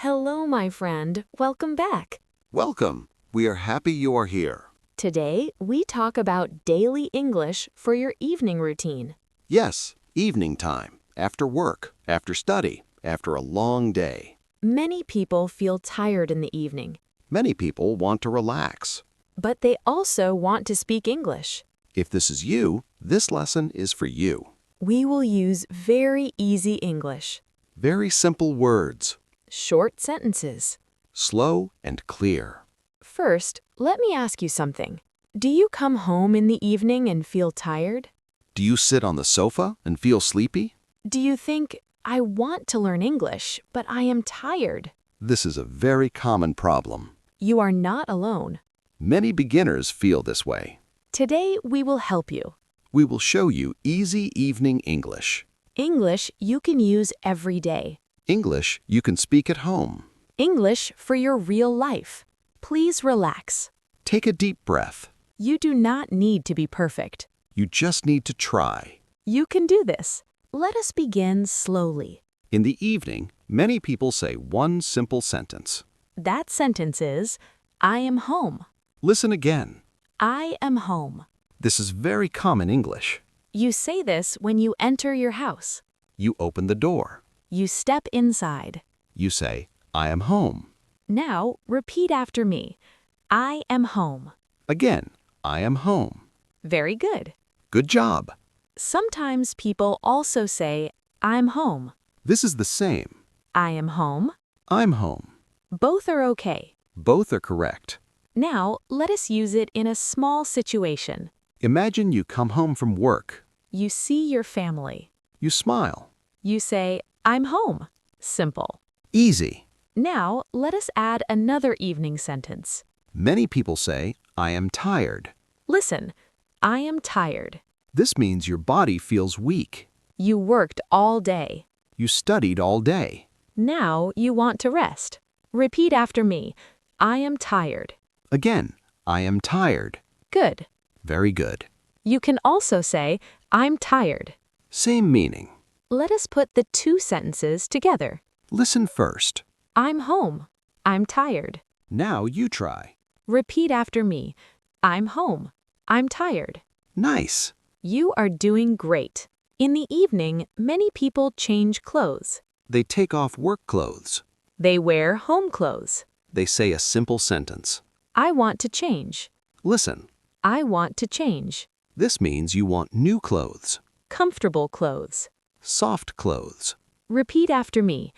Hello, my friend. Welcome back. Welcome. We are happy you are here. Today, we talk about daily English for your evening routine. Yes, evening time, after work, after study, after a long day. Many people feel tired in the evening, Many people want to relax. but they also want to speak English. If this is you, this lesson is for you. We will use very easy English, Very simple words, short sentences. slow and clear. First, let me ask you something. Do you come home in the evening and feel tired? Do you sit on the sofa and feel sleepy? Do you think, I want to learn English, but I am tired? This is a very common problem. You are not alone. Many beginners feel this way. Today, we will help you. We will show you easy evening English. English you can use every day. English you can speak at home. English for your real life. Please relax. Take a deep breath. You do not need to be perfect. You just need to try. You can do this. Let us begin slowly. In the evening, many people say one simple sentence. That sentence is, I am home. Listen again. I am home. This is very common English. You say this when you enter your house. You open the door. You step inside. You say, I am home. Now, repeat after me. I am home. Again, I am home. Very good. Good job. Sometimes people also say, I'm home. This is the same. I am home. I'm home. Both are okay. Both are correct. Now, let us use it in a small situation. Imagine you come home from work. You see your family. You smile. You say, I'm home. Simple. Easy. Now, let us add another evening sentence. Many people say, I am tired. Listen, I am tired. This means your body feels weak. You worked all day. You studied all day. Now you want to rest. Repeat after me. I am tired. Again, I am tired. Good. Very good. You can also say, I'm tired. Same meaning. Let us put the two sentences together. Listen first. I'm home. I'm tired. Now you try. Repeat after me. I'm home. I'm tired. Nice. You are doing great. In the evening, many people change clothes. They take off work clothes. They wear home clothes. They say a simple sentence. I want to change. Listen, I want to change. this means you want new clothes, Comfortable clothes. soft clothes. Repeat after me.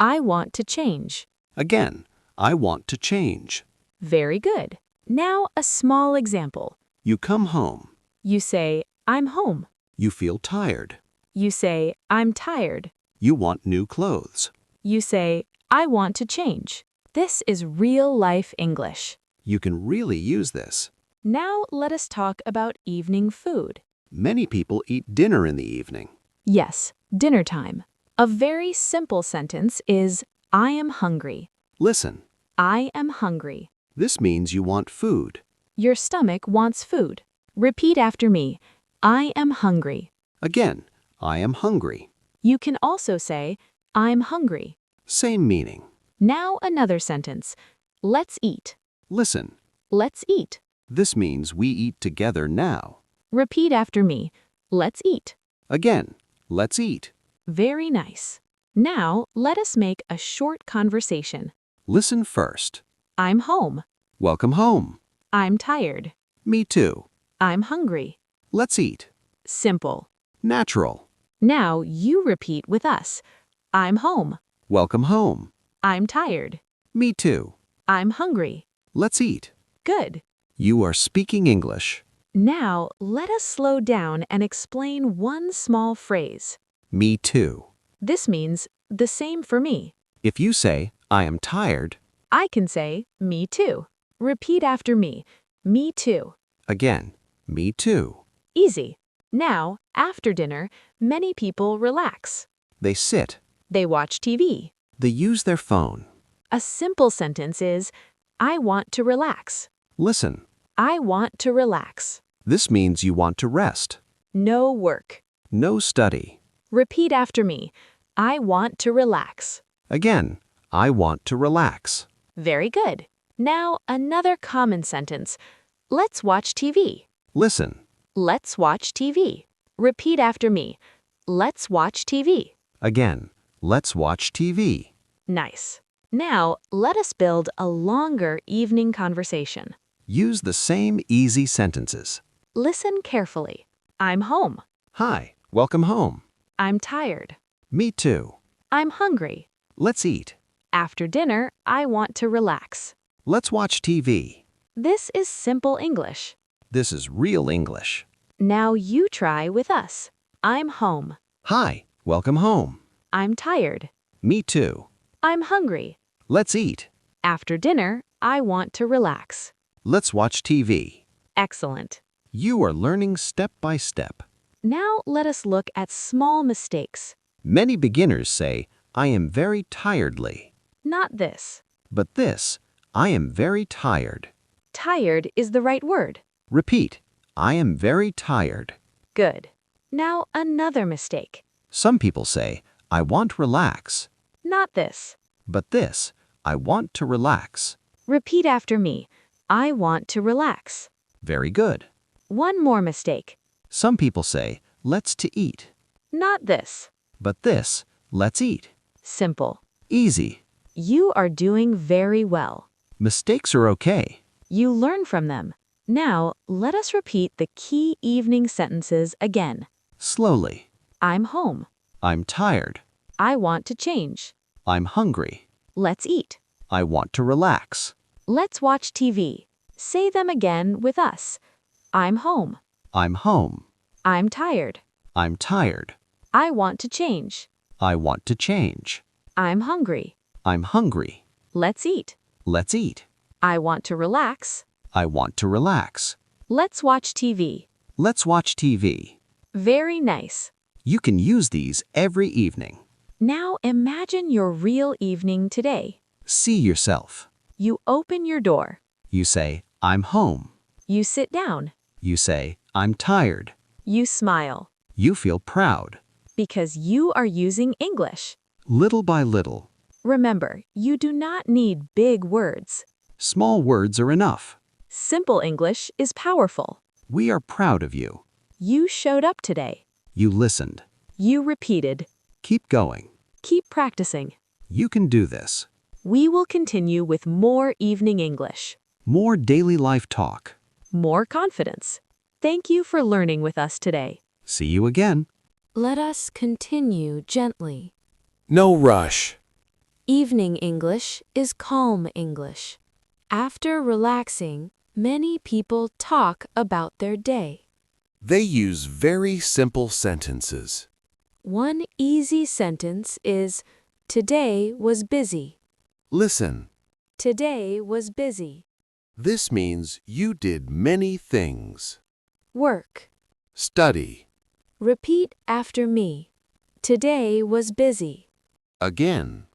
I want to change. Again, I want to change. Very good. Now a small example. You come home. You say, I'm home. You feel tired. You say, I'm tired. You want new clothes. You say, I want to change. This is real-life English. You can really use this. Now let us talk about evening food. Many people eat dinner in the evening. Yes, dinner time. A very simple sentence is, I am hungry. Listen, I am hungry. this means you want food. Your stomach wants food. Repeat after me. I am hungry. Again, I am hungry. You can also say, I'm hungry. Same meaning. Now another sentence. Let's eat. Listen, Let's eat. this means we eat together now. Repeat after me. Let's eat. Again, let's eat. Very nice. Now let us make a short conversation. Listen first. I'm home. Welcome home. I'm tired. Me too. I'm hungry. Let's eat. Simple. Natural. Now you repeat with us. I'm home. Welcome home. I'm tired. Me too. I'm hungry. Let's eat. Good. You are speaking English. Now let us slow down and explain one small phrase. Me too. This means the same for me. If you say, I am tired, I can say, me too. Repeat after me. Me too. again, me too. Easy. Now, after dinner, many people relax. They sit. They watch TV. They use their phone. A simple sentence is, I want to relax. Listen, I want to relax. this means you want to rest. No work. No study. Repeat after me. I want to relax. Again, I want to relax. Very good. Now, another common sentence. Let's watch TV. Listen. Let's watch TV. Repeat after me. Let's watch TV. Again, let's watch TV. Nice. Now, let us build a longer evening conversation. Use the same easy sentences. Listen carefully. I'm home. Hi, welcome home. I'm tired. Me too. I'm hungry. Let's eat. After dinner, I want to relax. Let's watch TV. This is simple English. This is real English. Now you try with us. I'm home. Hi, welcome home. I'm tired. Me too. I'm hungry. Let's eat. After dinner, I want to relax. Let's watch TV. Excellent. You are learning step by step. Now let us look at small mistakes. Many beginners say, I am very tiredly. Not this. But this, I am very tired. Tired is the right word. Repeat, I am very tired. Good. Now another mistake. Some people say, I want relax. Not this. But this, I want to relax. Repeat after me. I want to relax. Very good. One more mistake. Some people say, let's to eat. Not this. But this, let's eat. Simple. Easy. You are doing very well. Mistakes are okay. You learn from them. Now, let us repeat the key evening sentences again. Slowly. I'm home. I'm tired. I want to change. I'm hungry. Let's eat. I want to relax. Let's watch TV. Say them again with us. I'm home. I'm home. I'm tired. I'm tired. I want to change. I want to change. I'm hungry. I'm hungry. Let's eat. Let's eat. I want to relax. I want to relax. Let's watch TV. Let's watch TV. Very nice. You can use these every evening. Now imagine your real evening today. See yourself. You open your door. You say, I'm home. You sit down. You say, I'm tired. You smile. You feel proud. Because you are using English. Little by little. Remember, you do not need big words. Small words are enough. Simple English is powerful. We are proud of you. You showed up today. You listened. You repeated. Keep going. Keep practicing. You can do this. We will continue with more evening English. More daily life talk. More confidence. Thank you for learning with us today. See you again. Let us continue gently. No rush. Evening English is calm English. After relaxing, many people talk about their day. They use very simple sentences. One easy sentence is, today was busy. Listen. Today was busy. This means you did many things. Work. Study. Repeat after me. Today was busy. Again.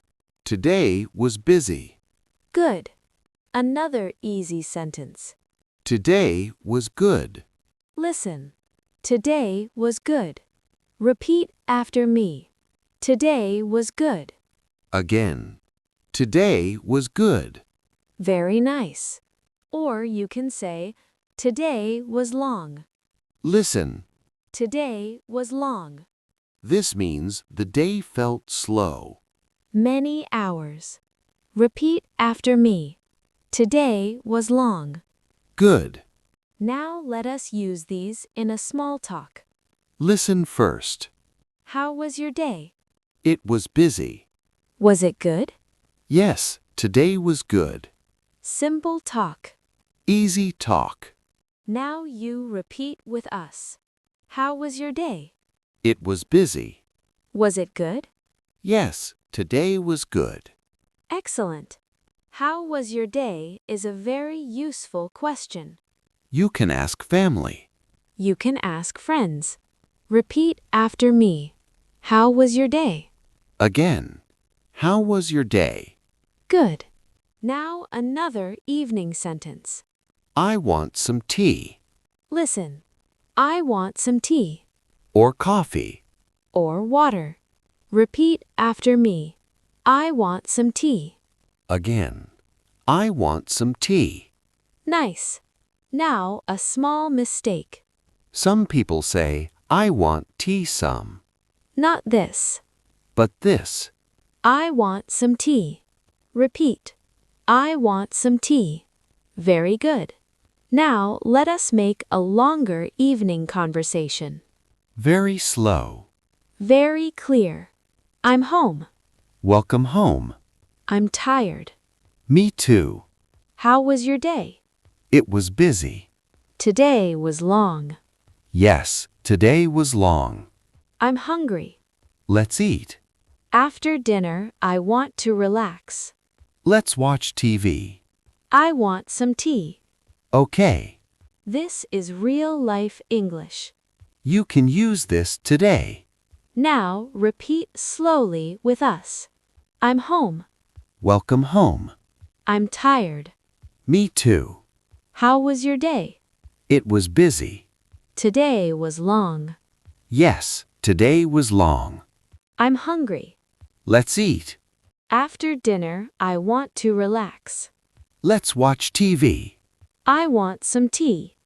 Today was busy. Good. Another easy sentence. Today was good. Listen. Today was good. Repeat after me. Today was good. Again. Today was good. Very nice. Or you can say, today was long. Listen. Today was long. This means the day felt slow. Many hours. Repeat after me. Today was long. Good. Now let us use these in a small talk. Listen first. How was your day? It was busy. Was it good? Yes, today was good. Simple talk. Easy talk. Now you repeat with us. How was your day? It was busy. Was it good? Yes, today was good. Excellent. How was your day is a very useful question. You can ask family. You can ask friends. Repeat after me. How was your day? Again. How was your day? Good. Now another evening sentence. I want some tea. Listen. I want some tea. Or coffee. Or water. Repeat after me. I want some tea. Again. I want some tea. Nice. Now a small mistake. Some people say, I want tea some. Not this. But this. I want some tea. Repeat. I want some tea. Very good. Now let us make a longer evening conversation. Very slow. Very clear. I'm home. Welcome home. I'm tired. Me too. How was your day? It was busy. Today was long. Yes, today was long. I'm hungry. Let's eat. After dinner, I want to relax. Let's watch TV. I want some tea. Okay. This is real-life English. You can use this today. Now repeat slowly with us. I'm home. Welcome home. I'm tired. Me too. How was your day? It was busy. Today was long. Yes, today was long. I'm hungry. Let's eat. After dinner, I want to relax. Let's watch TV. I want some tea.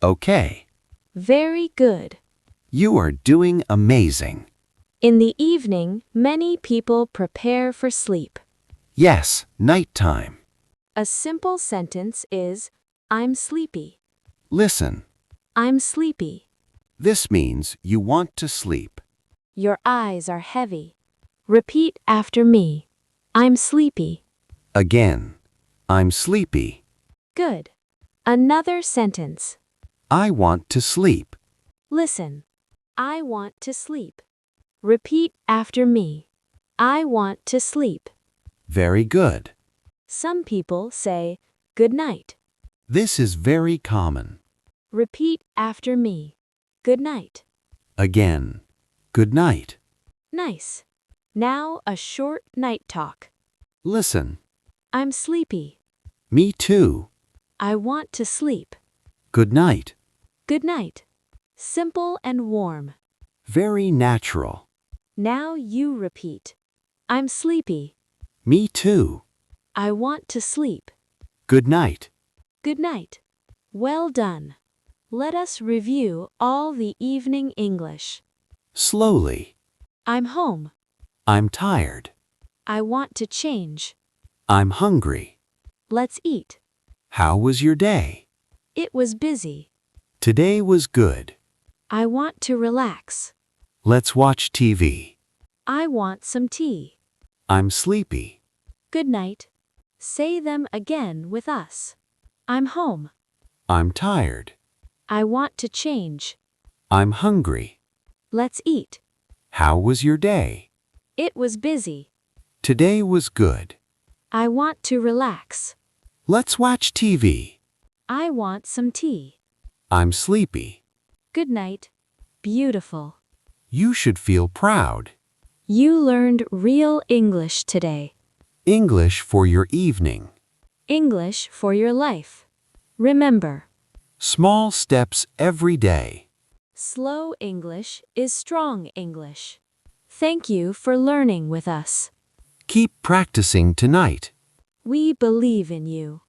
Okay. Very good. You are doing amazing. In the evening, many people prepare for sleep. Yes, nighttime. A simple sentence is, I'm sleepy. Listen. I'm sleepy. This means you want to sleep. Your eyes are heavy. Repeat after me. I'm sleepy. Again. I'm sleepy. Good. Another sentence. I want to sleep. Listen. I want to sleep. Repeat after me. I want to sleep. Very good. Some people say, good night. This is very common. Repeat after me. Good night. Again. Good night. Nice. Now a short night talk. Listen. I'm sleepy. Me too. I want to sleep. Good night. Good night. Simple and warm. Very natural. Now you repeat. I'm sleepy. Me too. I want to sleep. Good night. Good night. Well done. Let us review all the evening English. Slowly. I'm home. I'm tired. I want to change. I'm hungry. Let's eat. How was your day? It was busy. Today was good. I want to relax. Let's watch TV. I want some tea. I'm sleepy. Good night. Say them again with us. I'm home. I'm tired. I want to change. I'm hungry. Let's eat. How was your day? It was busy. Today was good. I want to relax. Let's watch TV. I want some tea. I'm sleepy. Good night. Beautiful. You should feel proud. You learned real English today. English for your evening. English for your life. Remember, Small steps every day. slow English is strong English. Thank you for learning with us. Keep practicing tonight. We believe in you.